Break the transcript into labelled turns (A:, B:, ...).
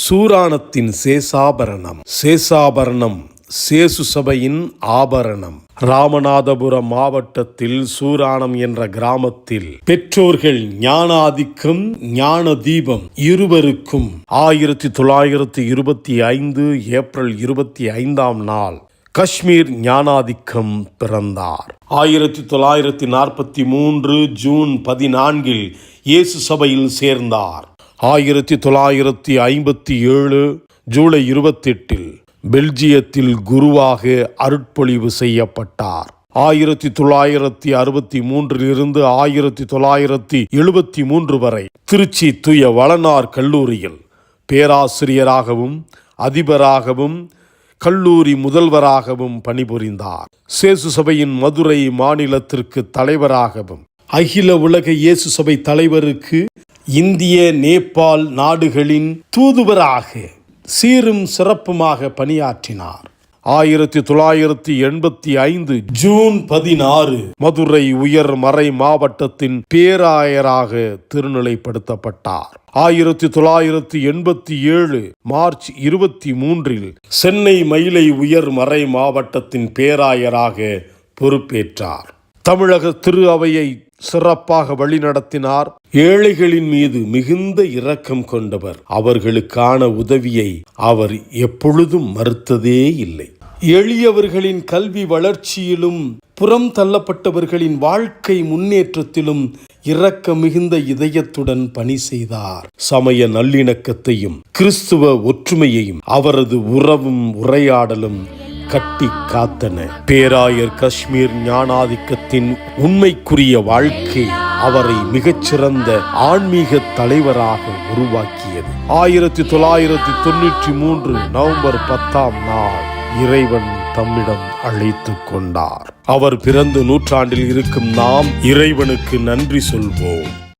A: சூராணத்தின் சேசாபரணம். சேசாபரணம் சேசு சபையின் ஆபரணம். ராமநாதபுரம் மாவட்டத்தில் சூராணம் என்ற கிராமத்தில் பெற்றோர்கள் ஞானாதிக்கம் ஞான தீபம் இருவருக்கும் 1925 ஏப்ரல் 25ஆம் நாள் காஷ்மீர் ஞானாதிக்கம் பிறந்தார். 1943 ஜூன் 14 இயேசு சபையில் சேர்ந்தார். 1957 ஜூலை 28 பெல்ஜியத்தில் குருவாக அருட்பொழிவு செய்யப்பட்டார். 1963 1973 வரை திருச்சி தூய வளனார் கல்லூரியில் பேராசிரியராகவும் அதிபராகவும் கல்லூரி முதல்வராகவும் பணிபுரிந்தார். சேசு சபையின் மதுரை மாநிலத்திற்கு தலைவராகவும் அகில உலக இயேசு சபை தலைவருக்கு இந்திய நேபாள் நாடுகளின் தூதுவராக சீரும் சிறப்புமாக பணியாற்றினார். 1985 ஜூன் 16 மதுரை உயர் மறை மாவட்டத்தின் பேராயராக திருநிலைப்படுத்தப்பட்டார். 1987 மார்ச் 23 சென்னை மயிலை உயர் மறை மாவட்டத்தின் பேராயராக பொறுப்பேற்றார். தமிழக திரு அவையை சிறப்பாக வழிநடத்தினார். ஏழைகளின் மீது மிகுந்த இரக்கம் கொண்டவர். அவர்களுக்கான உதவியை அவர் எப்பொழுதும் மறுத்ததே இல்லை. எளியவர்களின் கல்வி வளர்ச்சியிலும் புறம் தள்ளப்பட்டவர்களின் வாழ்க்கை முன்னேற்றத்திலும் இரக்க மிகுந்த இதயத்துடன் பணி செய்தார். சமய நல்லிணக்கத்தையும் கிறிஸ்துவ ஒற்றுமையையும் அவரது உறவும் உரையாடலும் கட்டி காத்தன. பேராயர் காஷ்மீர் ஞானாதிக்கத்தின் உண்மைக்குரிய வாழ்க்கை அவரை மிகச்சிறந்த ஆன்மீக தலைவராக உருவாக்கியது. 1993 நவம்பர் 10ஆம் நாள் இறைவன் தம்மிடம் அழைத்து கொண்டார். அவர் பிறந்த நூற்றாண்டில் இருக்கும் நாம் இறைவனுக்கு நன்றி சொல்வோம்.